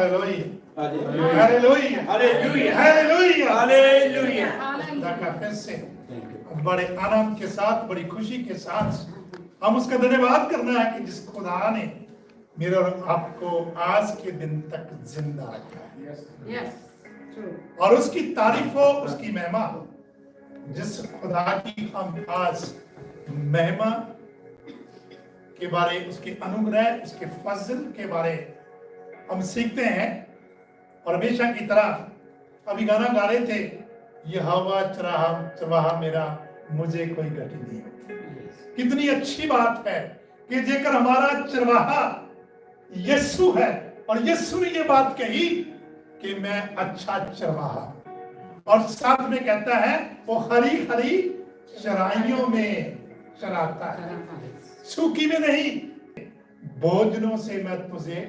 Hallelujah, hallelujah, hallelujah, hallelujah. खुदा फिर से बड़े आनंद के साथ, बड़ी खुशी के साथ हम उसका धन्यवाद करना है कि जिस खुदा ने मेरे और आपको आज के दिन तक जिंदा रखा है। और उसकी तारीफ हो, उसकी महिमा हो। जिस खुदा की हम आज महिमा के बारे, उसके अनुग्रह, उसके फजल के बारे हम सीखते हैं। और हमेशा की तरह अभी गाना गा रहे थे, यहोवा चरवाहा मेरा, मुझे कोई घटी नहीं। कितनी अच्छी बात है कि जेकर हमारा चरवाहा यीशु है, और यीशु ने ये बात कही कि मैं अच्छा चरवाहा, और साथ में कहता है वो हरी हरी चराइयों में चराता है, सूखी में नहीं, भोजनों से मैं तुझे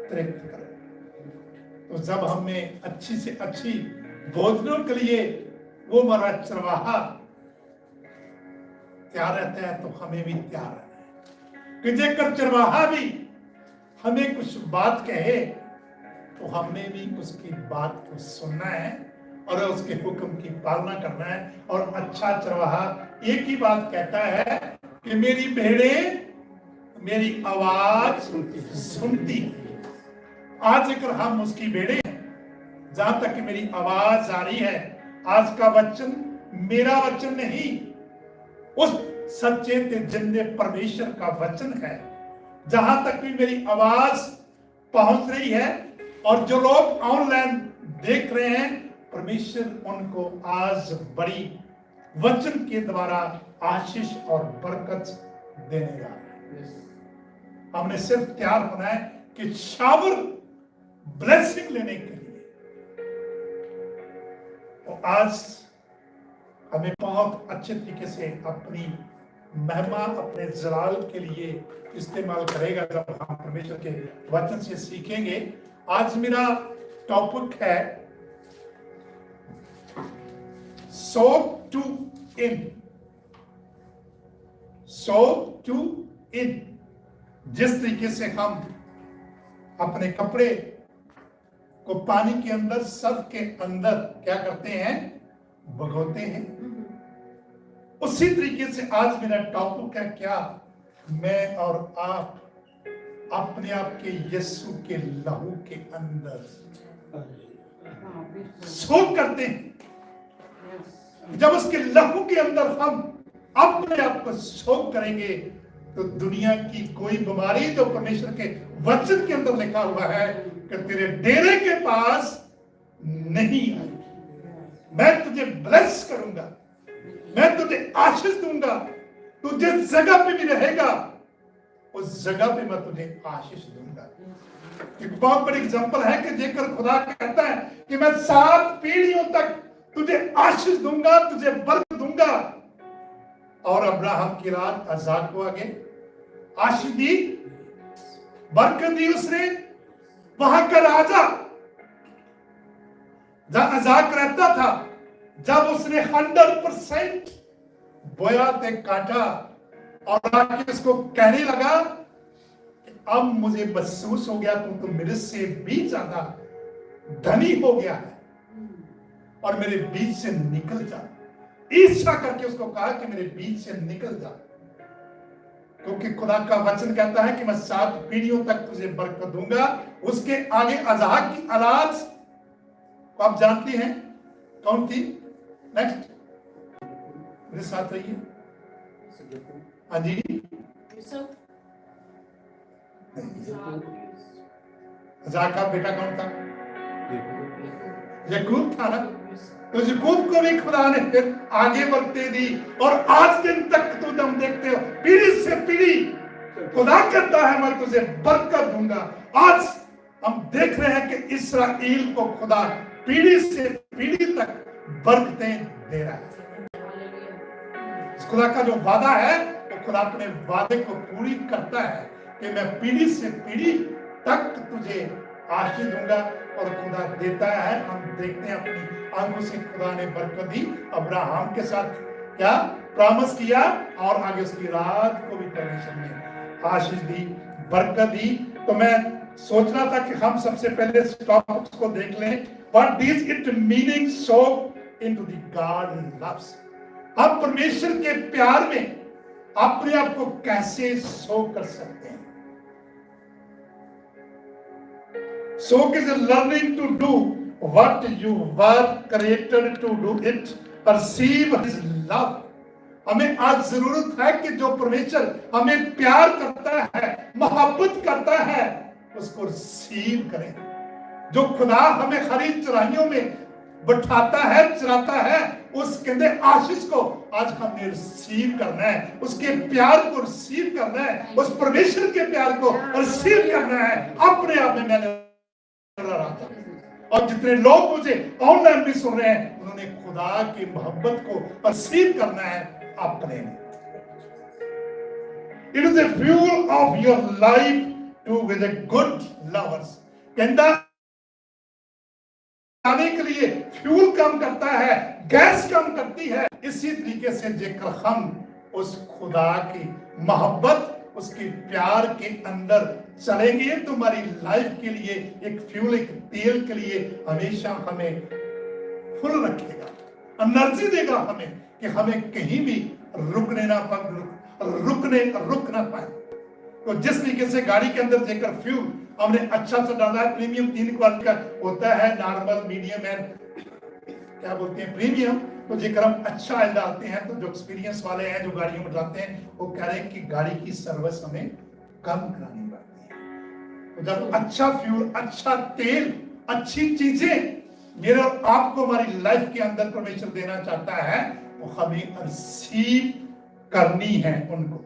तृप्त करूं। तो जब हमें अच्छी से अच्छी भोजनों के लिए वो हमारा चरवाहा तैयार रहता है, तो हमें भी तैयार रहना है कि जेकर चरवाहा भी हमें कुछ बात कहे तो हमें भी उसकी बात को सुनना है और उसके हुक्म की पालना करना है। और अच्छा चरवाहा एक ही बात कहता है कि मेरी भेड़ें मेरी आवाज सुनती है। आज अगर हम उसकी भेड़ें हैं, जहां तक कि मेरी आवाज आ रही है, आज का वचन मेरा वचन नहीं, उस सच्चे ते जिंदे परमेश्वर का वचन है। जहां तक भी मेरी आवाज पहुंच रही है और जो लोग ऑनलाइन देख रहे हैं, परमेश्वर उनको आज बड़ी वचन के द्वारा आशीष और बरकत देने जा रहा है। हमने सिर्फ तैयार होना है कि शावर ब्लेसिंग लेने के लिए। तो आज हमें बहुत अच्छे तरीके से अपनी महिमा अपने जलाल के लिए इस्तेमाल करेगा जब हम परमेश्वर के वचन से सीखेंगे। आज मेरा टॉपिक है सोक टू इन। सोक टू इन, जिस तरीके से हम अपने कपड़े को पानी के अंदर, सर्फ के अंदर क्या करते हैं, भगोते हैं, उसी तरीके से आज मेरा टॉपिक है क्या मैं और आप अपने आप के यीशु के लहू के अंदर सोख करते हैं। जब उसके लहू के अंदर हम अपने आप को सोख करेंगे तो दुनिया की कोई बीमारी जो परमेश्वर के वचन के अंदर लिखा हुआ है कि तेरे डेरे के पास नहीं आएगी। मैं तुझे ब्लेस करूंगा, मैं तुझे आशीष दूंगा, तू जिस जगह पे भी रहेगा उस जगह पे मैं तुझे आशीष दूंगा। एक बहुत बड़ी एग्जांपल है कि जेकर खुदा कहता है कि मैं 7 पीढ़ियों तक तुझे आशीष दूंगा, तुझे बरकत दूंगा। और अब्राहम की रात अजाक को आगे आशीष दी, बरकत दी उसने। वहां का राजा जहां अजाक रहता था, जब उसने 100% बोया ते काटा और आके उसको कहने लगा कि अब मुझे महसूस हो गया तुम तो मेरे से भी ज्यादा धनी हो गया है और मेरे बीच से निकल जा। ईर्ष्या करके उसको कहा कि मेरे बीच से निकल जा, क्योंकि खुदा का वचन कहता है कि मैं 7 पीढ़ियों तक तुझे बरकत दूंगा। उसके आगे अजाक की औलाद को आप जानते हैं कौन थी? नेक्स्ट मेरे साथ रहिए। हाँ जी, अजाक का बेटा कौन था? याकूब था ना। तो याकूब को भी खुदा ने फिर आगे बढ़ते दी और आज दिन तक तो हम देखते हो पीढ़ी से पीढ़ी खुदा कहता है मैं तुझे बरकत दूंगा। आज हम देख रहे हैं कि इस्राएल को खुदा पीढ़ी से पीढ़ी तक बरकतें दे रहा है। खुदा का जो वादा है वो खुदा अपने वादे को पूरी करता है कि मैं पीढ़ी से पीढ़ी तक तुझे आशीष दूंगा। और खुदा देता है। हम देखते हैं अपनी आंखों से खुदा ने बरकत दी। अब्राहम के साथ क्या प्रॉमिस किया और आगे उसकी रात को भी परमेश्वर ने आशीष दी, बरकत दी। तो मैं सोच रहा था कि हम सबसे पहले इस टॉपिक को देख लें, what is it meaning so into the God loves. हम परमेश्वर के प्यार में अपने आप को कैसे सो कर सकते हैं। Soak is learning to do what you were created to do it, perceive his love. हमें आज जरूरत है कि जो परमेश्वर हमें प्यार करता है, मोहब्बत करता है, उसको रिसीव करें। जो खुदा हमें हरी चराइयों में बिठाता है, चराता है, उसके अंदर आशीष को आज हमने रिसीव करना है, उसके प्यार को रिसीव करना है, उस परमेश्वर के प्यार को रिसीव करना है। अपने आप में मैंने रहा था, और जितने लोग मुझे ऑनलाइन भी सुन रहे हैं, उन्होंने खुदा की मोहब्बत को रिसीव करना है अपने में। It is the fuel of your life to with a good lovers. कहता आने के लिए फ्यूल कम करता है, गैस कम करती है। इसी तरीके से जेकर हम उस खुदा की मोहब्बत, उसके प्यार के अंदर चलेंगे तो हमारी लाइफ के लिए एक फ्यूल, एक तेल के लिए हमेशा हमें फुल रखेगा, एनर्जी देगा हमें कि हमें कहीं भी रुक ना पाए। तो जिस तरीके से गाड़ी के अंदर जेकर फ्यूल हमने अच्छा सा डाला है, प्रीमियम 3 क्वालिटी का होता है, नॉर्मल, मीडियम एंड क्या बोलते हैं प्रीमियम। तो जेकर हम अच्छा ऑयल डालते हैं तो जो एक्सपीरियंस वाले हैं, जो गाड़ियों में डालते हैं, वो कह रहे हैं कि गाड़ी की सर्विस हमें कम करानी पड़ती है। तो जब अच्छा फ्यूल, अच्छा तेल, अच्छी चीजें मेरे और आपको हमारी लाइफ के अंदर परमेश्वर देना चाहता है, वो हमें रिसीव करनी है। उनको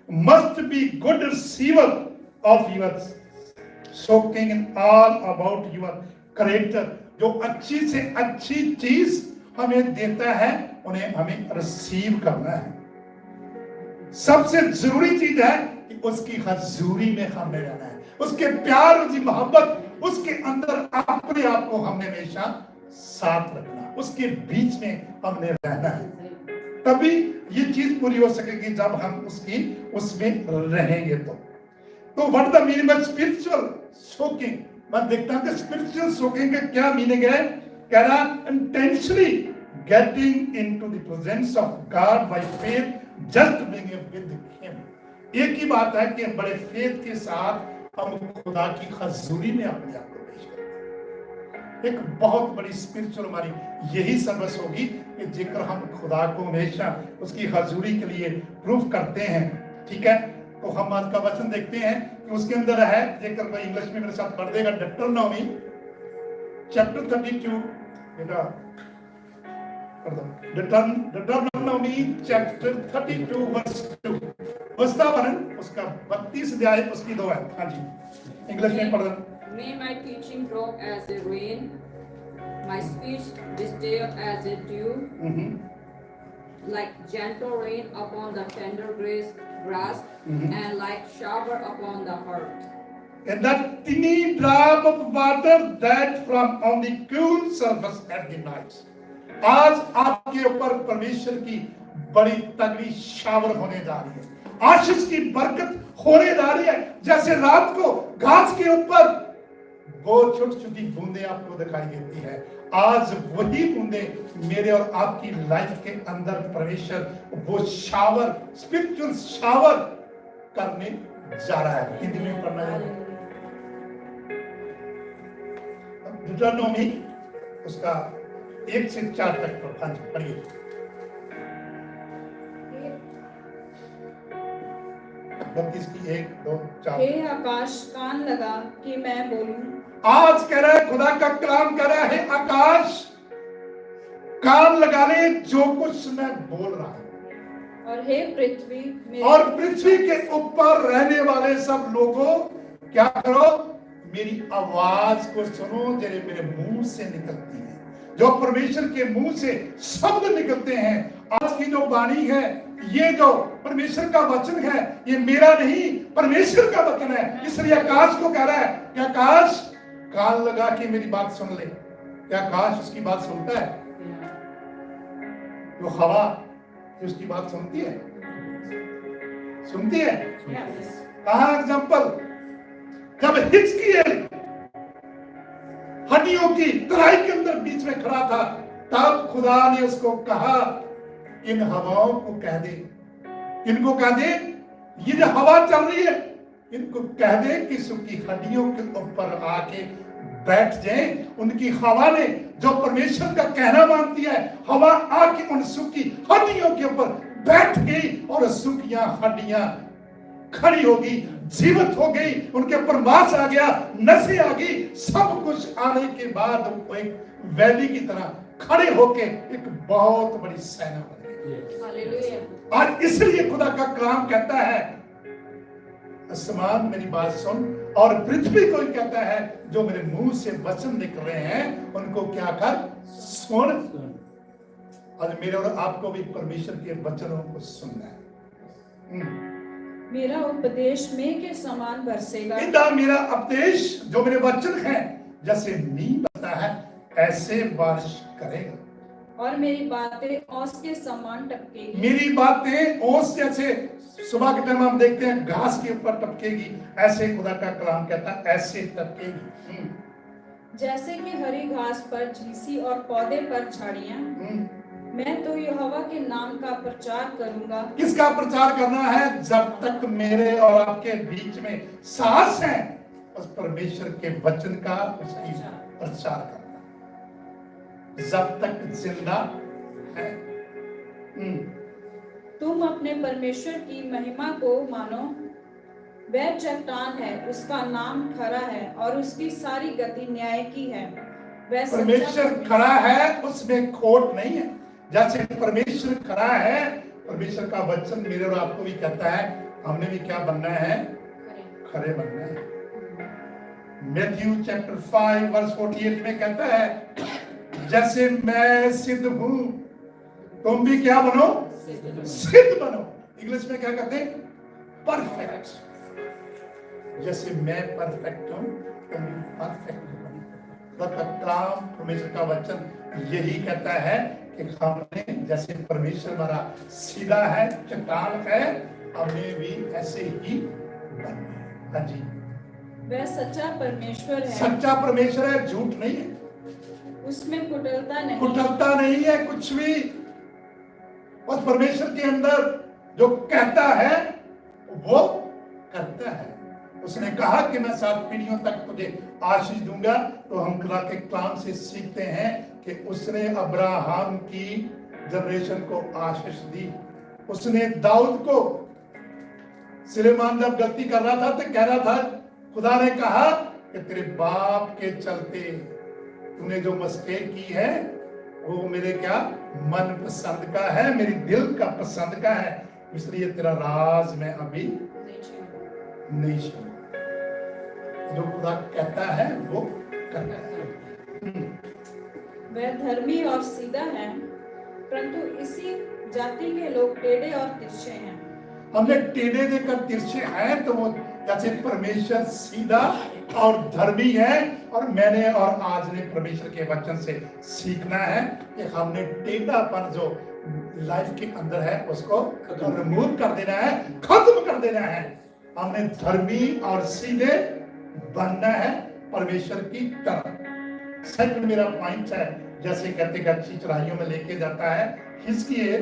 must be good receiver of your soaking in all about your creator. जो अच्छी से अच्छी चीज हमें देता है, उन्हें हमें रिसीव करना है। सबसे जरूरी चीज है कि उसकी हजूरी में हमने रहना है, उसके प्यार, उसकी मोहब्बत, उसके अंदर अपने आप को हमने हमेशा साथ रखना, उसके बीच में हमने रहना है। तभी ये चीज पूरी हो सकेगी जब हम उसमें रहेंगे। तो what the meaning of spiritual soaking. मैं देखता हूं कि स्पिरिचुअल सोकिंग का क्या मीनिंग है। कह रहा intentionally getting into the presence of God by faith, just being with him. एक ही बात है कि बड़े फेथ के साथ हम खुदा की हजूरी में अपने आप को पेश करें। एक बहुत बड़ी स्पिरिचुअल हमारी यही सर्विस होगी कि जेकर हम खुदा को हमेशा उसकी हजूरी के लिए प्रूफ करते हैं। ठीक है, तो हम आज का वचन देखते हैं कि उसके अंदर है, जेकर कोई इंग्लिश में मेरे साथ पढ़ देगा, डिट्रोनॉमी चैप्टर 32, बेटा पढ़ दो, डिट्रोनॉमी चैप्टर 32 वर्स 2, वस्तावरण उसका 32 अध्याय उसकी 2 है। हाँ जी, इंग्लिश में पढ़ दो। May my teaching drop as a rain, my speech distill as a dew, like gentle rain upon the tender grass, and like shower upon the heart. And that tiny drop of water that from on the cool surface at the night. आज आपके ऊपर परमेश्वर की बड़ी तगड़ी shower होने जा रही है, आशीष की बरकत होने जा रही है। जैसे रात को घास के ऊपर वो छोटी छोटी बूंदें आपको दिखाई देती है, आज वही बूंदें मेरे और आपकी लाइफ के अंदर परमेश्वर वो शावर, स्पिरिचुअल शावर करने जा रहा है। हिंदी में पढ़ना है डिट्रोनॉमी उसका 1 से 4 तक पढ़िए। की 1, 2, 4। हे आकाश कान लगा कि मैं बोलूं। आज कह रहा है, खुदा का कलाम कह रहा है, आकाश कान लगा ले जो कुछ मैं बोल रहा हूं। और हे पृथ्वी, और पृथ्वी के ऊपर रहने वाले सब लोगों क्या करो, मेरी आवाज को सुनो जो मेरे मुंह से निकलती है, जो परमेश्वर के मुंह से शब्द निकलते हैं। आज की जो वाणी है, ये जो परमेश्वर का वचन है, ये मेरा नहीं परमेश्वर का वचन है। इसलिए आकाश को कह रहा है कि आकाश कान लगा के मेरी बात सुन ले। क्या आकाश उसकी बात सुनता है? जो हवा उसकी बात सुनती है, सुनती है? कहा एग्जाम्पल, जब हिजकिय्याह हड्डियों की तराई के अंदर बीच में खड़ा था, तब खुदा ने उसको कहा, इन हवाओं को कह दे, इनको कह दे, ये जो हवा चल रही है इनको कह दे कि सूखी हड्डियों के ऊपर आके बैठ जाए। उनकी हवा ने जो परमेश्वर का कहना मानती है, हवा आके उन सूखी हड्डियों के ऊपर बैठ गई और सूखियां हड्डियां खड़ी हो गई, जीवित हो गई, उनके ऊपर मांस आ गया, नसें आ गई। सब कुछ आने के बाद वो एक वैली की तरह खड़े होके एक बहुत बड़ी सेना बन गई। हालेलुया। और इसलिए खुदा का कलाम कहता है, आसमान मेरी बात सुन और पृथ्वी को ही कहता है, जो मेरे मुंह से वचन निकल रहे हैं उनको क्या कर, सुन। और मेरे और आपको भी परमेश्वर के वचनों को सुनना है। मेरा उपदेश में के समान बरसेगा। इंदा मेरा उपदेश जो मेरे वचन है जैसे नींव बरसता है ऐसे बारिश करेगा, और मेरी बातें ओस के समान टपकेगी। मेरी बातें ओस जैसे सुबह के टाइम हम देखते हैं घास के ऊपर टपकेगी, ऐसे खुदा का कलाम कहता है ऐसे टपकेगी। जैसे कि हरी घास पर झीसी और पौधे पर झाड़ियां, मैं तो यहोवा के नाम का प्रचार करूंगा। किसका प्रचार करना है? जब तक मेरे और आपके बीच में सांस है उस परमेश्वर के वचन का, उसकी प्रचार करना, जब तक जिंदा है। तुम अपने परमेश्वर की महिमा को मानो। वह चट्टान है, उसका नाम खरा है और उसकी सारी गति न्याय की है। वह परमेश्वर खरा है, उसमें खोट नहीं है। जैसे परमेश्वर खरा है, परमेश्वर का वचन मेरे और आपको भी कहता है, हमने भी क्या बनना है? खरे बनना है। मैथ्यू चैप्टर 5 वर्स 48 में कहता है, जैसे मैं सिद्ध हूं तुम भी क्या बनो? सिद्ध बनो। इंग्लिश में क्या कहते हैं? परफेक्ट। जैसे मैं परफेक्ट हूं तुम भी परफेक्ट बनो। कलाम परमेश्वर का वचन यही कहता है कि हमने जैसे परमेश्वर हमारा सीधा है, चट्टान है, हमें भी ऐसे ही बनना है। हाँ जी, वह सच्चा परमेश्वर है। सच्चा परमेश्वर है, झूठ नहीं है, उसमें कुटिलता नहीं। कुटिलता नहीं है कुछ भी। उस परमेश्वर के अंदर जो कहता है वो करता है। उसने कहा कि मैं 7 पीढ़ियों तक तुझे आशीष दूंगा। तो हम खुदा के कलाम से सीखते हैं कि उसने अब्राहम की जनरेशन को आशीष दी। उसने दाऊद को, सुलेमान जब गलती कर रहा था तो कह रहा था, खुदा ने कहा कि तेरे बाप के चलते तूने जो मिस्टेक की है वो मेरे क्या मन पसंद का है, मेरी दिल का पसंद का है, इसलिए तेरा राज मैं अभी नहीं छूऊंगा। जो खुदा कहता है वो करता है। वह धर्मी और सीधा है, परंतु इसी जाति के लोग टेढ़े और तिरछे हैं। हमने टेढ़े देकर तिरछे हैं, तो वो जैसे परमेश्वर सीधा और धर्मी है, और मैंने और आज ने परमेश्वर के वचन से सीखना है कि हमने टेढ़ापन जो लाइफ के अंदर है उसको रिमूव कर देना है, खत्म कर देना है। हमने धर्मी और सीधे बनना है परमेश्वर की तरह। सेकंड मेरा पॉइंट है, जैसे कहते गच्छी चढ़ाइयों में लेके जाता है, हिजकिय्याह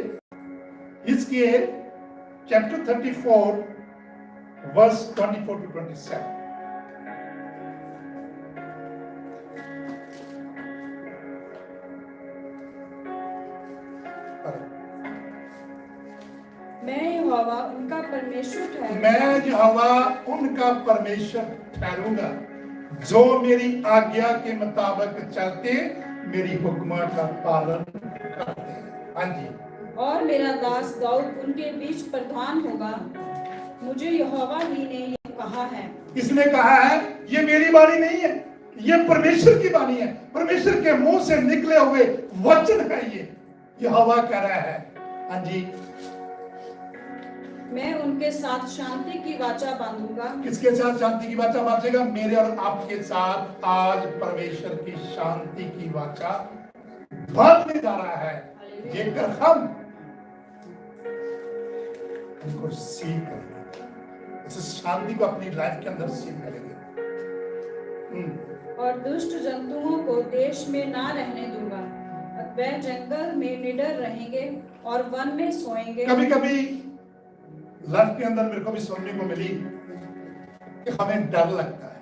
चैप्टर 34 वर्स 24 to 27। मैं यहोवा उनका परमेश्वर ठहरूंगा। मैं यहोवा उनका परमेश्वर ठहरूंगा, जो मेरी आज्ञा के मुताबिक चलते, मेरी हुक्म का पालन करते। हाँ जी। और मेरा दास दाऊद उनके बीच प्रधान होगा। मुझे यहोवा ही ने यह कहा है। इसने कहा है, ये मेरी वाणी नहीं है, ये परमेश्वर की वाणी है, परमेश्वर के मुंह से निकले हुए वचन है। ये यहोवा कह रहा है। हाँ जी। मैं उनके साथ शांति की वाचा बांधूंगा। किसके साथ शांति की वाचा बांधेगा? मेरे और आपके साथ आज परमेश्वर की शांति की वाचा बांधने जा रहा है। जेकर हम उनको सीख करेंगे, इस शांति को अपनी लाइफ के अंदर सीख करेंगे, और दुष्ट जंतुओं को देश में ना रहने दूंगा। वह जंगल में निडर रहेंगे और वन में सोएंगे। कभी कभी लाइफ के अंदर मेरे को भी सुनने को मिली कि हमें डर लगता है,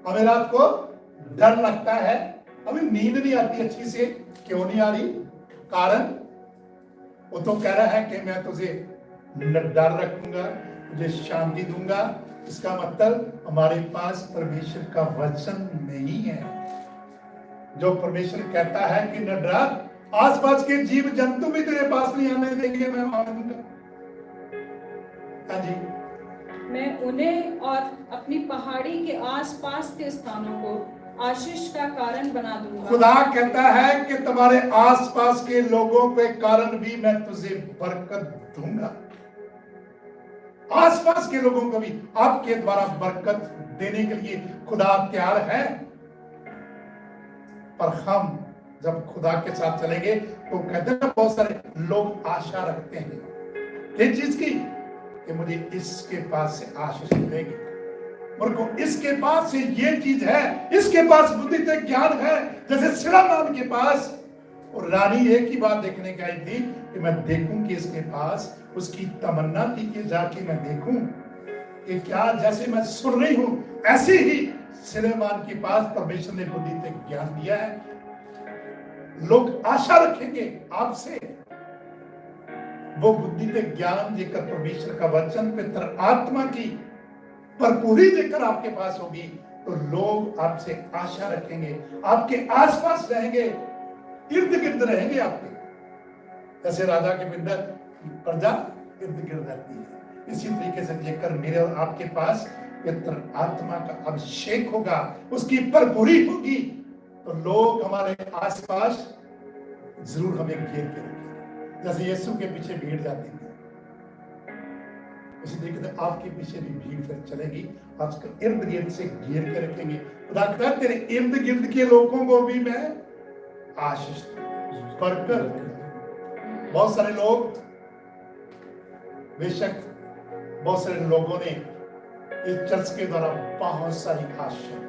हमें रात को डर लगता है, हमें नींद नहीं आती अच्छी से। क्यों नहीं आ रही? कारण वो तो कह रहा है कि मैं तुझे डर रखूंगा, तुझे शांति दूंगा। इसका मतलब हमारे पास परमेश्वर का वचन नहीं है। जो परमेश्वर कहता है कि न डरा, आसपास के जीव जंतु भी तेरे पास नहीं आने देंगे, मैं मानूंगा। हाँ जी, मैं उन्हें और अपनी पहाड़ी के आसपास के स्थानों को आशीष का कारण बना दूंगा। खुदा कहता है कि तुम्हारे आसपास के लोगों के कारण भी मैं तुझे बरकत दूंगा। आसपास के लोगों को भी आपके द्वारा बरकत देने के लिए खुदा तैयार है। पर हम जब खुदा के साथ चलेंगे तो कहते हैं बहुत सारे लोग आशा रखते हैं किस चीज की, कि मुझे इसके पास से आशीष मिलेगी, मेरे को इसके पास से ये चीज है, इसके पास बुद्धि से ज्ञान है। जैसे सुलेमान के पास, और रानी एक ही बात देखने की आई थी कि मैं देखूं कि इसके पास, उसकी तमन्ना थी कि जाके मैं देखूं कि क्या जैसे मैं सुन रही हूं ऐसे ही सुलेमान के पास परमेश्वर ने बुद्धि से ज्ञान दिया है। लोग आशा रखेंगे आपसे, वो बुद्धि से ज्ञान देकर परमेश्वर का वचन पवित्र आत्मा की भरपूरी देकर आपके पास होगी तो लोग आपसे आशा रखेंगे, आपके आसपास रहेंगे, इर्द गिर्द रहेंगे आपके। जैसे राजा के प्रजा इर्द गिर्द रहती है, इसी तरीके से लेकर मेरे और आपके पास पवित्र आत्मा का अभिषेक होगा, उसकी भरपूरी होगी तो लोग हमारे आसपास जरूर हमें घेर के रखेंगे। जैसे यीशु के पीछे भीड़ जाती थी, इसी तरीके से आपके पीछे भी भीड़ फिर चलेगी, आपको इर्द गिर्द से घेर के रखेंगे। खुदा कहता है तेरे इर्द गिर्द के लोगों को भी मैं आशीष बरकत। बहुत सारे लोग, बेशक बहुत सारे लोगों ने इस चर्च के द्वारा बहुत सारी आशीष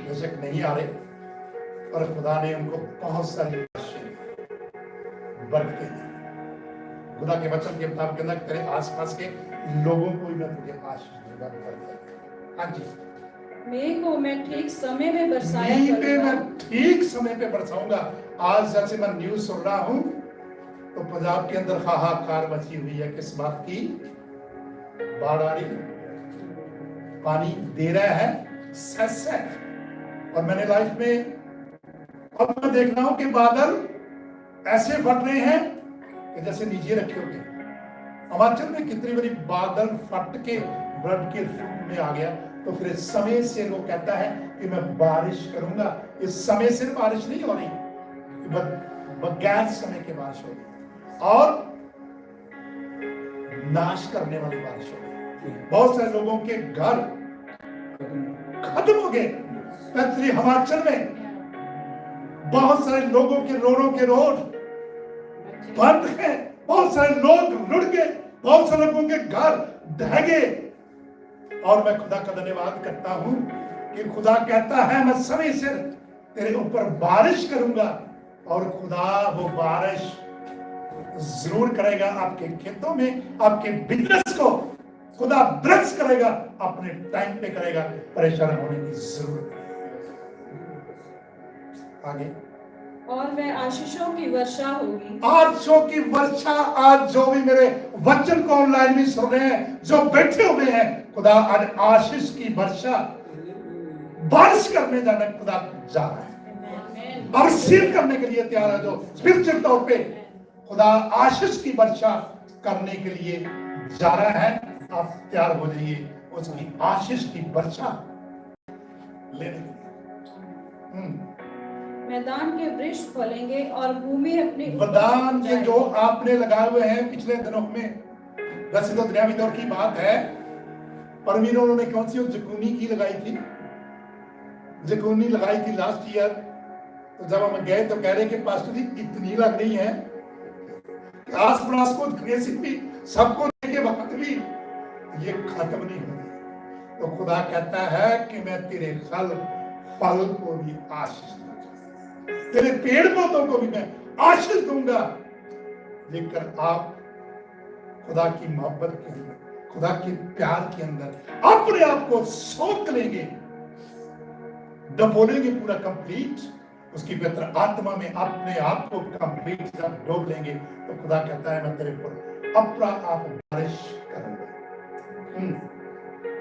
बेशक नहीं आ रहे, पर खुदा ने उनको बहुत सारी बरकतें दी। खुदा के वचन के मुताबिक कहना तेरे आसपास के लोगों को भी मैं तुझे आशीष दूंगा। हाँ जी, मेघ को मैं ठीक समय में बरसाया करूंगा, मैं ठीक समय पे बरसाऊंगा। आज जैसे मैं न्यूज सुन रहा हूं तो पंजाब के अंदर हाहाकार मची हुई है। किस बात की? बाढ़ आ रही, पानी दे रहा है सच। और मैंने लाइफ में अब मैं देख रहा हूं कि बादल ऐसे फट रहे हैं कि जैसे नीचे रखे होंगे। हिमाचल में कितनी बड़ी बादल फट के ब्लड के रूप में आ गया। तो फिर इस समय से वो कहता है कि मैं बारिश करूंगा। इस समय से बारिश नहीं हो रही, बगैर समय के बारिश हो रही और नाश करने वाली बारिश हो रही। बहुत सारे लोगों के घर खत्म हो गए। हिमाचल में बहुत सारे लोगों के रोडों के रोड बंद है, बहुत सारे लोग रुड़ गए, बहुत सारे लोगों के घर ढह गए। और मैं खुदा का धन्यवाद करता हूं कि खुदा कहता है मैं समय से तेरे ऊपर बारिश करूंगा और खुदा वो बारिश जरूर करेगा। आपके खेतों में, आपके बिजनेस को खुदा ब्लेस करेगा, अपने टाइम पे करेगा, परेशान होने की जरूरत नहीं। आगे, और वह आशीषों की वर्षा होगी। आशीषों की वर्षा। आज जो भी मेरे वचन को ऑनलाइन भी सुन रहे हैं, जो बैठे हुए हैं, खुदा आज आशीष की वर्षा बारिश करने जाना खुदा जा रहा है और रिसीव करने के लिए तैयार है। जो स्पिरिचुअल तौर पे खुदा आशीष की वर्षा करने के लिए जा रहा है, आप तैयार हो जाइए उसकी आशीष की वर्षा लेने के लिए। मैदान के वृक्ष फलेंगे और भूमि अपनी मैदान के जो आपने लगाए हुए हैं पिछले दिनों में, वैसे तो दुनियावी दौर की बात है, पर उन्होंने कौन सी जकूनी की लगाई थी, जकूनी लगाई थी लास्ट ईयर। तो जब हम गए तो कह रहे कि पास्टर जी इतनी लग रही है कि आस पड़ोस को भी सबको देखे वक्त भी ये खत्म नहीं हो रही। तो खुदा कहता है कि मैं तेरे फल को भी आशीष दूंगा, तेरे पेड़ पौधों को भी मैं आशीष दूंगा। लेकर आप खुदा की मोहब्बत के अंदर, खुदा के प्यार के अंदर अपने आप को सौंप लेंगे, डबोलेंगे पूरा कंप्लीट, उसकी पवित्र आत्मा में अपने आप को कंप्लीट जब डोब लेंगे तो खुदा कहता है मैं तेरे पर अपना आप बारिश करूंगा।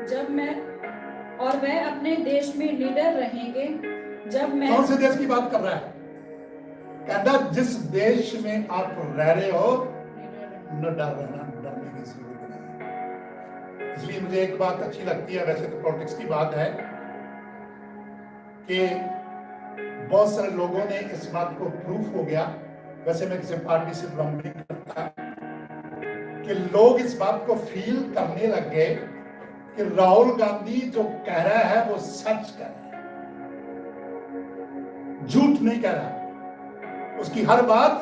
जब मैं और वह अपने देश में लीडर रहेंगे। जब मैं कौन से देश की बात कर रहा है? कहता जिस देश में आप रह रहे हो न डर रहना, डरने की जरूरत नहीं। इसलिए मुझे एक बात अच्छी लगती है, वैसे तो पॉलिटिक्स की बात है, कि बहुत सारे लोगों ने इस बात को प्रूफ हो गया, वैसे मैं किसी पार्टी से बिलोंग नहीं करता, कि लोग इस बात को फील करने लग गए कि राहुल गांधी जो कह रहा है वो सच कह रहा है, झूठ नहीं कह रहा, उसकी हर बात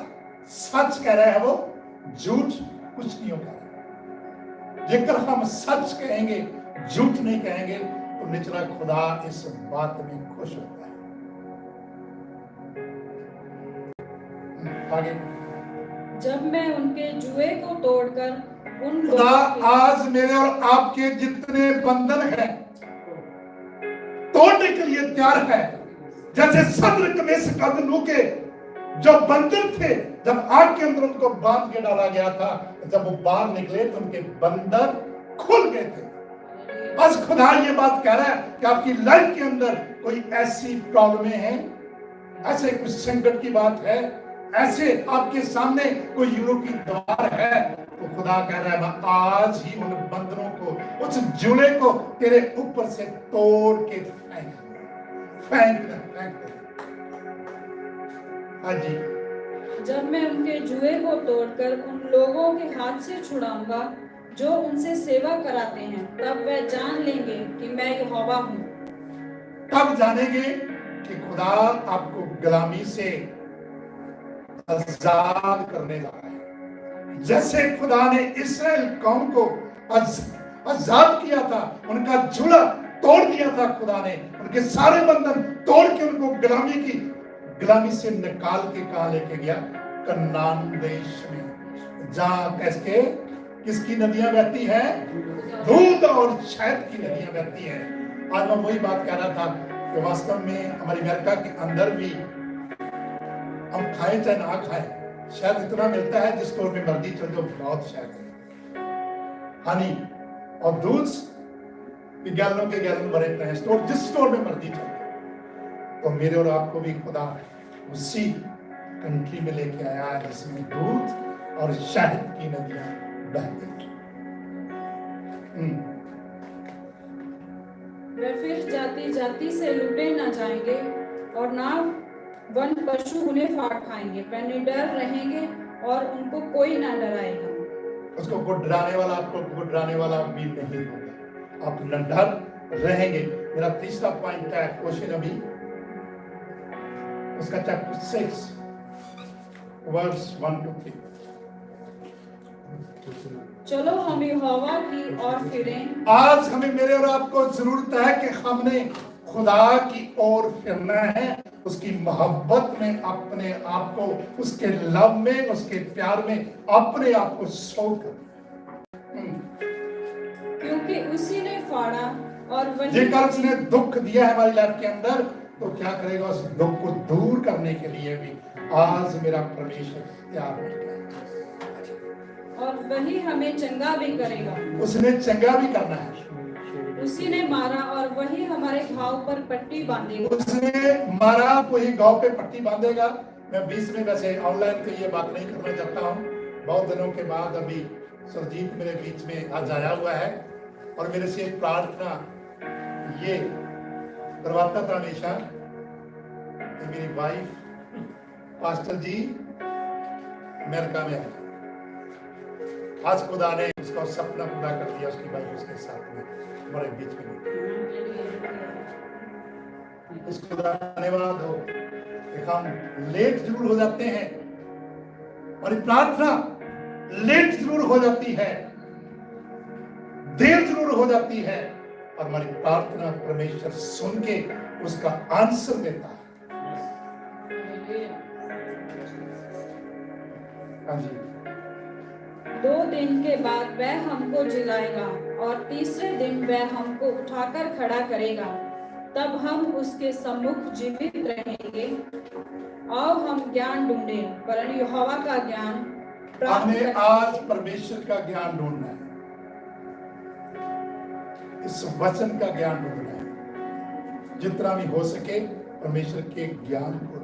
सच कह रहा है, वो झूठ कुछ नहीं हो रहा। जेकर हम सच कहेंगे, झूठ नहीं कहेंगे, तो निचला खुदा इस बात में खुश होता है। आगे, जब मैं उनके जुए को तोड़कर उन खुदा लोगों के आज मेरे और आपके जितने बंधन हैं तोड़ने के लिए तैयार है। जैसे सद्रक मेशक अबेदनगो के जो बंधन थे, जब आग के अंदर उनको बांध के डाला गया था, जब वो बाहर निकले तो उनके बंधन खुल गए थे। बस खुदा ये बात कह रहा है कि आपकी लाइफ के अंदर कोई ऐसी प्रॉब्लमें हैं, ऐसे कुछ संकट की बात है, ऐसे आपके सामने कोई यूरोप की दीवार है, तो खुदा कह रहा है मैं आज ही उन बंधनों को, उस जुड़े को तेरे ऊपर से तोड़ के फेंक दे। हाँ जी, जब मैं उनके जुए को तोड़कर उन लोगों के हाथ से छुड़ाऊंगा जो उनसे सेवा कराते हैं, तब वह जान लेंगे कि मैं यहोवा हूँ। तब जानेंगे कि खुदा आपको गुलामी से आजाद करने जा रहा है। जैसे खुदा ने इस्राएल कौम को आजाद किया था, उनका जुड़ा तोड़ दिया था, खुदा ने उनके सारे बंधन तोड़ के उनको गुलामी से निकाल के कहा लेके गया? कनान देश में, जहां कैसे किसकी नदियां बहती हैं? दूध और शहद की नदियां बहती हैं। आज मैं वही बात कह रहा था कि वास्तव में हमारी अमेरिका के अंदर भी हम खाए चाहे ना खाए, शहद इतना मिलता है जिस स्टोर में मर्जी चल जाओ, बहुत शहद है। हनी और दूध गैलन के गैलन भरे रहते हैं, स्टोर जिस स्टोर में मर्जी चल जाओ। तो मेरे और आपको भी खुदा उसी कंट्री में लेके आया है जिसमें दूध और शहद की नदियां बहती हैं। वे फिर जाति जाति से लूटे न जाएंगे और ना वन पशु उन्हें फाड़ खाएंगे, पर निडर रहेंगे और उनको कोई ना डराएगा। उसको कोई डराने वाला, आपको कोई डराने वाला भी नहीं होगा, आप निडर रहेंगे। मेरा तीसरा पॉइंट है क्वेश्चन अभी उसका चैप्टर 6 वर्स 1 to 3। चलो हम यहोवा की ओर फिरें। आज हमें, मेरे और आपको जरूरत है कि हमने खुदा की ओर फिरना है, उसकी मोहब्बत में अपने आप को, उसके लव में, उसके प्यार में अपने आप को सौंप कर, क्योंकि उसी ने फाड़ा और वही जेकर उसने दुख दिया है हमारी लाइफ के अंदर, तो क्या करेगा? उस दुख को दूर करने के लिए भी आज मेरा परमेश्वर तैयार है, और वही हमें चंगा भी करेगा। उसने चंगा भी करना है। उसी ने मारा और वही हमारे घाव पर पट्टी बांधेगा। उसने मारा, वही घाव पे पट्टी बांधेगा। मैं बीच में वैसे ऑनलाइन पे ये बात नहीं करना चाहता हूँ, बहुत दिनों के बाद अभी सुरजीत मेरे बीच में आज आया हुआ है और मेरे से एक प्रार्थना ये करवाता था हमेशा कि मेरी वाइफ पास्टर जी अमेरिका में है। आज खुदा ने उसका सपना पूरा कर दिया, उसकी वाइफ उसके साथ में हमारे बीच में। इसको धन्यवाद हो कि हम लेट जरूर हो जाते हैं और प्रार्थना लेट जरूर हो जाती है, देर जरूर हो जाती है, और हमारी प्रार्थना परमेश्वर सुन के उसका आंसर देता है। हाँ जी। 2 दिन के बाद वह हमको जिलाएगा और तीसरे दिन वह हमको उठाकर खड़ा करेगा, तब हम उसके सम्मुख जीवित रहेंगे। आओ हम ज्ञान ढूंढे, वरन यहोवा का ज्ञान प्राप्त हमें करें। आज परमेश्वर का ज्ञान ढूंढना है, इस वचन का ज्ञान ढूंढना है। जितना भी हो सके परमेश्वर के ज्ञान को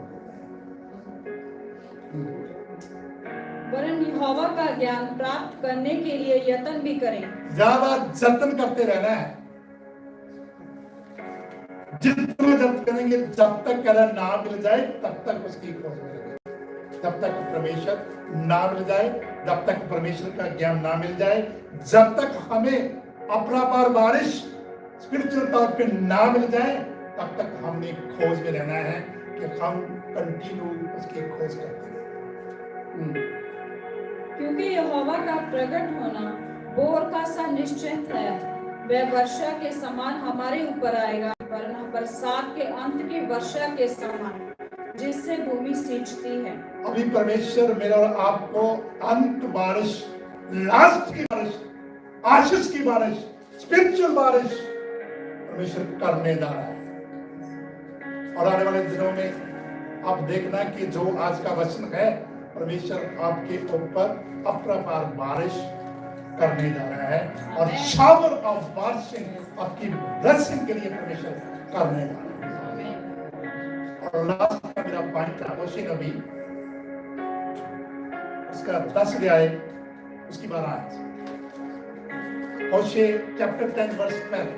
वरन यहोवा का ज्ञान प्राप्त करने के लिए यत्न भी करें। ज्यादा जतन करते रहना है। जितना जतन करेंगे, जब तक कलर ना मिल जाए तब तक उसकी खोज में रहेंगे। जब तक परमेश्वर ना मिल जाए, जब तक परमेश्वर का ज्ञान ना मिल जाए, जब तक हमें अपना बारिश स्पिरिचुअल तौर पे ना मिल जाए, तब तक हमने खोज में रहना है कि हम कंटिन्यू उसकी खोज करते रहें। क्योंकि यहोवा का प्रकट होना बोर का सा निश्चित है। वह वर्षा के समान हमारे ऊपर आएगा, वरना बरसात के अंत की वर्षा के समान, जिससे भूमि सींचती है। अभी परमेश्वर मेरा और आपको अंत बारिश, लास्ट की बारिश, आशीष की बारिश, स्पिरिचुअल बारिश परमेश्वर करने जा रहा है। और आने वाले दिनों में आप देखना कि जो आज का वचन है, परमेश्वर आपके ऊपर अप्रपार बारिश करने जा रहा है और शावर ऑफ बारिशिंग आपकी ब्लेसिंग के लिए परमेश्वर करने जा रहा है। और लास्ट का मेरा पॉइंट था होशे नबी, उसका 10 अध्याय, उसकी 12 आयत। होशे चैप्टर 10 वर्स 12।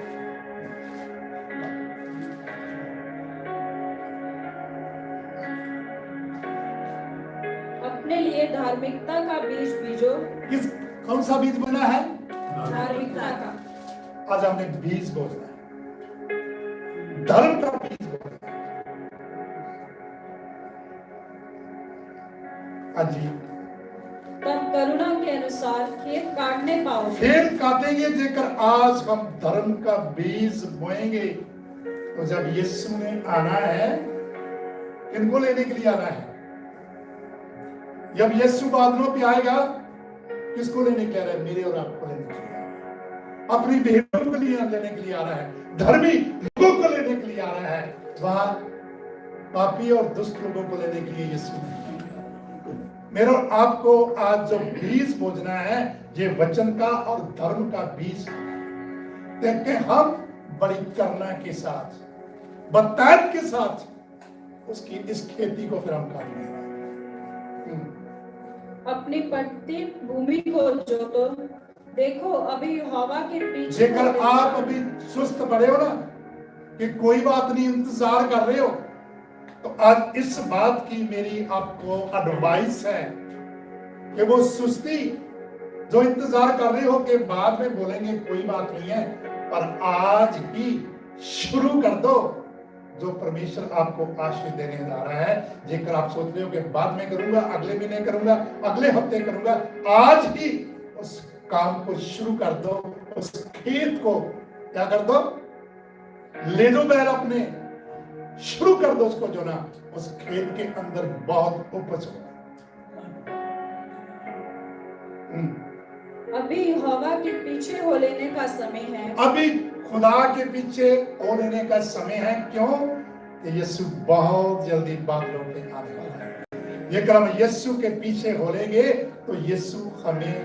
अपने लिए धार्मिकता का बीज बीजो। कौन सा बीज बना है? धार्मिकता का। आज हमने बीज बोलना है, धर्म का बीज बोलना है। आज जी तब करुणा के अनुसार खेत काटने पाओगे। खेत काटेंगे, जेकर आज हम धर्म का बीज बोएंगे। तो जब यीशु ने आना है, किनको लेने के लिए आना है? जब यीशु बादलों पे आएगा, किसको लेने के लिए आ रहा है? मेरे और आपको लेने के लिए, अपनी भेड़ों को लेने के लिए आ रहा है, धर्मी लोगों को लेने के लिए आ रहा है। वहां पापी और दुष्ट लोगों को लेने के लिए यीशु नहीं। मेरे और आपको आज जो बीज बोझना है, ये वचन का और धर्म का बीज। देखते हम बड़ी करुणा के साथ, बत्तायत के साथ उसकी इस खेती को फिर हम काटेंगे। अपनी पड़ती भूमि को जोतो। देखो अभी यहोवा के पीछे जेकर आप अभी सुस्त पड़े हो ना, कि कोई बात नहीं, इंतजार कर रहे हो, तो आज इस बात की मेरी आपको एडवाइस है कि वो सुस्ती जो इंतजार कर रहे हो कि बाद में बोलेंगे कोई बात नहीं है, पर आज ही शुरू कर दो जो परमेश्वर आपको आशीष देने जा रहा है। जेकर आप सोच रहे हो कि बाद में करूंगा, अगले महीने करूंगा, अगले हफ्ते करूंगा, आज ही उस काम को शुरू कर दो। उस खेत को क्या कर दो? ले दो बैल अपने, शुरू कर दो उसको, जो ना उस खेत के अंदर बहुत उपज होगा। अभी यहोवा के पीछे हो लेने का समय है। अभी खुदा के पीछे हो लेने का समय है। क्यों? कि यीशु बहुत जल्दी बादलों पे आने वाला है। ये हम यीशु के पीछे हो लेंगे तो यीशु हमें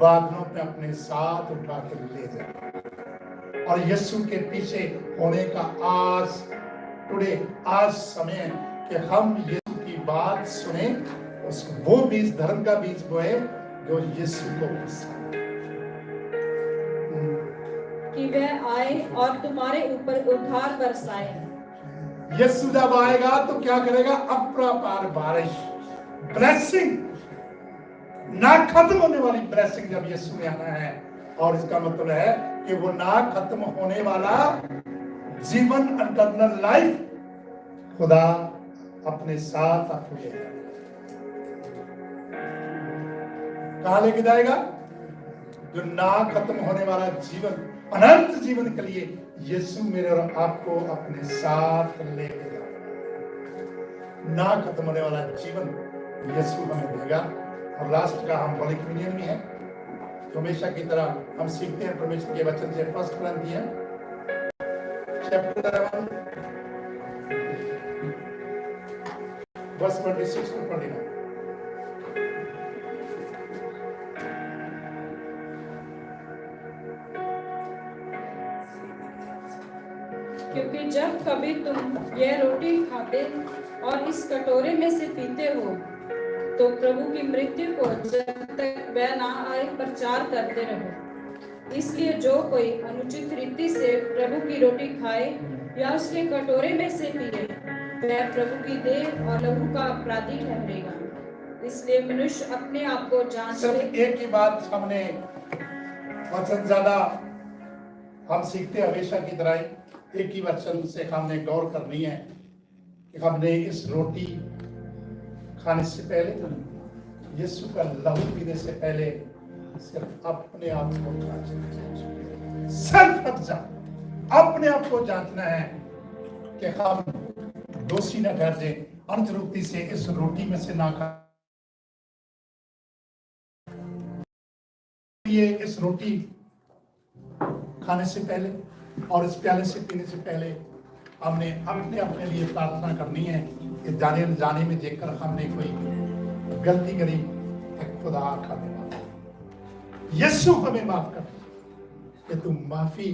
बादलों पे अपने साथ उठा के ले जाएगा। और यीशु के पीछे होने का आज समय है कि हम यीशु की बात सुने, वो बीज, धर्म का बीज बोए जो यीशु को पसंद, कि वह आए और तुम्हारे ऊपर उद्धार बरसाए। यीशु जब आएगा तो क्या करेगा? अप्रपार बारिश, ब्लेसिंग, ना खत्म होने वाली ब्लेसिंग जब यीशु ने आना है। और इसका मतलब है कि वो ना खत्म होने वाला जीवन, इंटरनल लाइफ खुदा अपने साथ आपको ले जाएगा। कहां लेके जाएगा? जो ना खत्म होने वाला जीवन, अनंत जीवन के लिए यीशु मेरे और आपको अपने साथ लेके जाएगा। ना खत्म होने वाला जीवन यीशु हमें देगा। और लास्ट का हम होली कम्युनियन में है, तो हमेशा की तरह हम सीखते हैं परमेश्वर के वचन से। 1 Corinthians चैप्टर 11 verse 26 to 29। क्योंकि जब कभी तुम यह रोटी खाते और इस कटोरे में से पीते हो तो प्रभु की मृत्यु को जब तक वह ना आए प्रचार करते रहो। इसलिए जो कोई अनुचित रीति से प्रभु की रोटी खाए या उसके कटोरे में से पिए वह प्रभु की देह और लहू का अपराधी ठहरेगा। इसलिए मनुष्य अपने आप को जांच ले। सिर्फ एक ही बात हमने वचन ज्यादा हम सीखते हमेशा की तरह एक ही वचन से हमने गौर करनी है कि हमने इस रोटी खाने से पहले, यीशु का लहू पीने से पहले सिर्फ अपने आप को जांचना, सिर्फ अपने आप को जांचना है कि हम दोषी न ठहरे, अनुरूपी से इस रोटी में से ना खा। ये इस रोटी खाने से पहले और इस प्याले से पीने से पहले हमने अपने लिए प्रार्थना करनी है कि जाने न जाने में देखकर हमने कोई गलती करी, खुदा खाने वाला यीशु हमें माफ कर कि तू माफी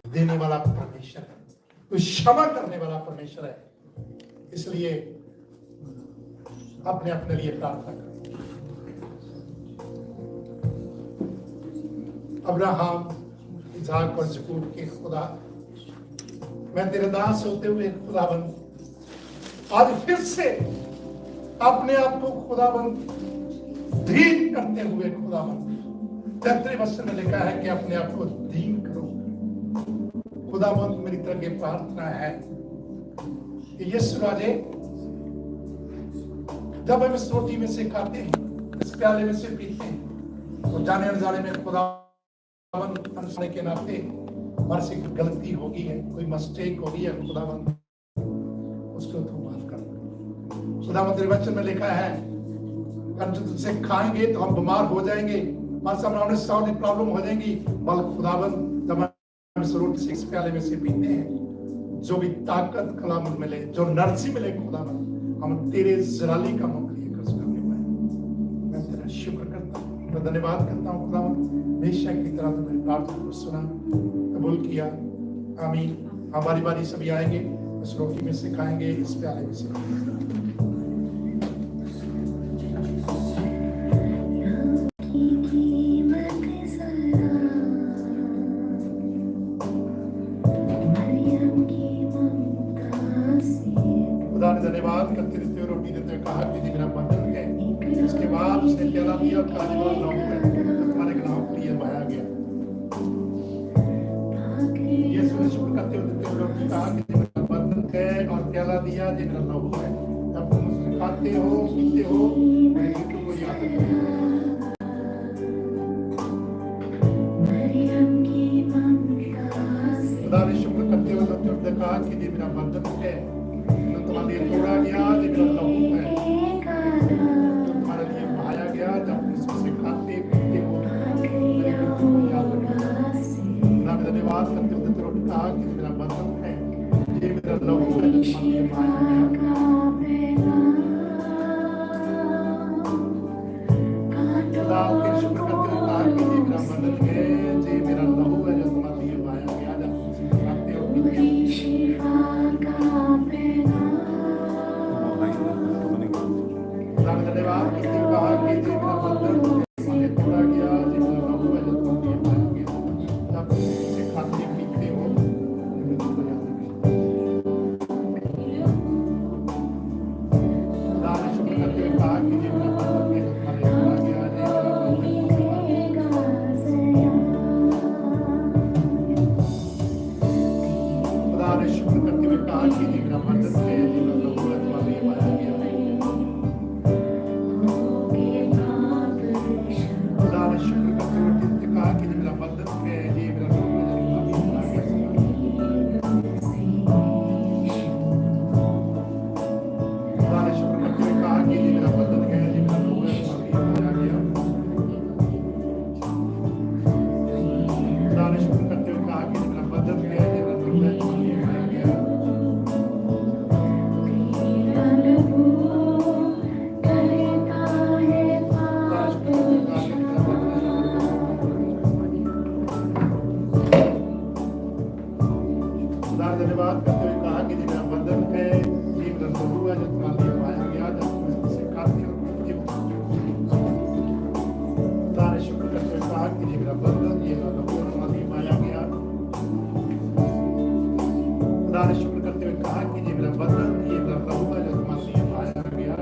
देने वाला परमेश्वर है, तू क्षमा करने वाला परमेश्वर है। इसलिए अपने लिए प्रार्थना कर। अब्राहम, इसहाक और याकूब के खुदा, मैं तेरे दास होते हुए खुदाबंद आज फिर से अपने आप को खुदाबंद दीन करते हुए खुदाबंद 33 वचन में लिखा है कि अपने आप को दीन करो। खुदाबंद मेरी तरफ की प्रार्थना है कि यीशु राजे, जब हम इस रोटी में से खाते हैं, इस प्याले में से पीते हैं, तो जाने अनजाने में खुदा के नाते हमारे से गलती होगी है, कोई मिस्टेक होगी है, खुदावंद उसको तू माफ कर। खुदावंद तेरे वचन में लिखा है हम जो तुझसे खाएंगे तो हम बीमार हो जाएंगे, हमारे सामने सारी प्रॉब्लम हो जाएंगी। बल खुदावंद जब हम इस रोटी से इस प्याले में से पीते हैं, जो भी ताकत खुदावंद मिले, जो एनर्जी मिले खुदावंद, हम तेरे जलाली का मुख लेकर करने पाए। मैं तेरा शुक्र करता हूँ, मैं धन्यवाद करता हूँ खुदावंद, हमेशा की तरह तो मेरी प्रार्थना को सुना, कबूल किया। आमीन। हमारी बारी सभी आएंगे, इस रोटी में से खाएंगे, इस प्याले में से खुदा ने धन्यवाद करते रहते रोटी देते हुए कहा कि मेरा बंधन है। उसके बाद उसने प्याला दिया और कहा तुम्हारे गुनाहों के लिए बहाया गया। यीशु ने शुक्र करते हुए रोटी कहा कि मेरा बंधन है और प्याला दिया जो मेरा लहू है। जब तुम उसको खाते हो पीते हो मेरी मृत्यु को याद करो। खुदा ने शुक्र करते हुए कहा कि ये मेरा बंधन है, तो तुम्हारे लिए तोड़ा गया, ये मेरा लहू है, तो तुम्हारे लिए बहाया गया। जब इससे खाते पीते हो मेरी मृत्यु को याद रखो। खुदा ने धन्यवाद करते हुए कहा कि मेरा बंधन है, ये मेरा लहू है, जो तुम्हारे लिए बहाया गया। खुदा के शुक्र करते हुए कहा कि ये मेरा बंधन है, ये मेरा लहू है, जो तुम्हारे लिए बहाया गया। जब खाते हो पीते हो खुदा ने शुक्र करते हुए कहा कि ये मेरा बदन, ये मेरा लहू है जो तुम्हारे लिए बहाया गया।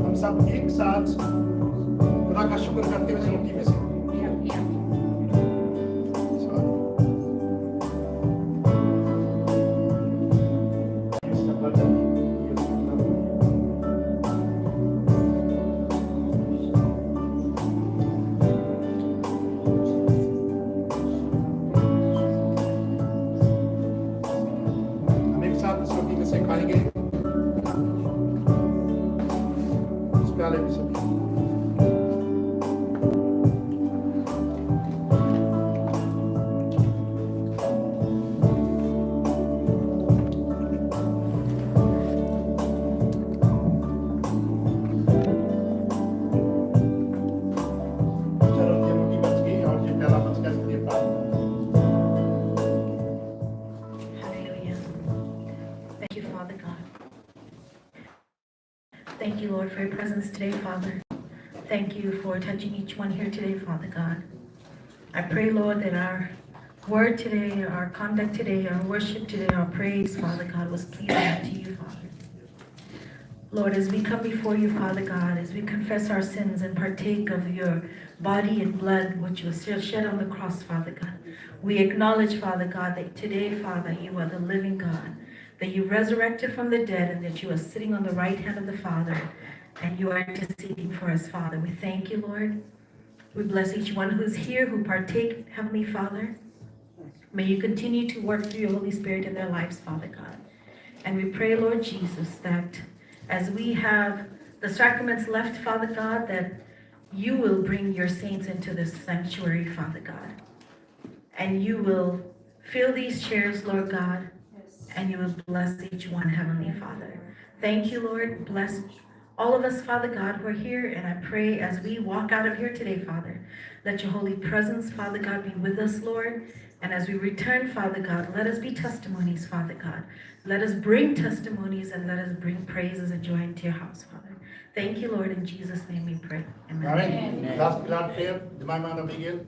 हम सब एक साथ खुदा का शुक्र करते हुए रोटी में से हम एक साथ इस रोटी में से खाएंगे। इस प्याले में से चलो, ये रोटी बच गई और ये प्याला बच गया, इसलिए प्रार्थना। Hallelujah. Thank you, Father God. Thank you, Lord, for your presence today, Father. Thank you for touching each one here today, Father God. I pray, Lord, that our word today, our conduct today, our worship today, our praise, Father God, was pleasing to you, Father. Lord, as we come before you, Father God, as we confess our sins and partake of your body and blood, which was shed on the cross, Father God, we acknowledge, Father God, that today, Father, you are the living God, that you resurrected from the dead, and that you are sitting on the right hand of the Father, and you are interceding for us, Father. We thank you, Lord. We bless each one who's here, who partake, Heavenly Father. May you continue to work through your Holy Spirit in their lives, Father God. And we pray, Lord Jesus, that as we have the sacraments left, Father God, that you will bring your saints into this sanctuary, Father God. And you will fill these chairs, Lord God, and you will bless each one, Heavenly Father. Thank you, Lord. Bless all of us, Father God, who are here. And I pray as we walk out of here today, Father, let your holy presence, Father God, be with us, Lord. And as we return, Father God, let us be testimonies, Father God. Let us bring testimonies and let us bring praises and joy into your house, Father. Thank you, Lord. In Jesus' name we pray. Amen. Amen. Last prayer, Jemima and Abigail.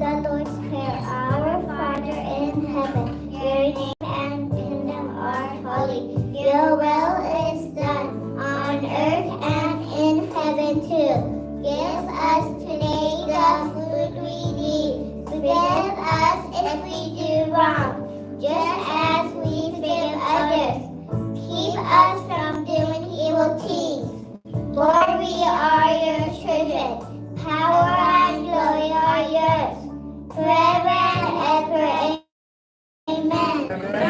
The Lord's Prayer. Our Father in heaven, your name and kingdom are holy. Your will is done on earth and in heaven too. Give us today the food we need. Forgive us if we do wrong, just as we forgive others. Keep us from doing evil things. Lord, we are your children. Power and glory are yours, forever and ever. Amen.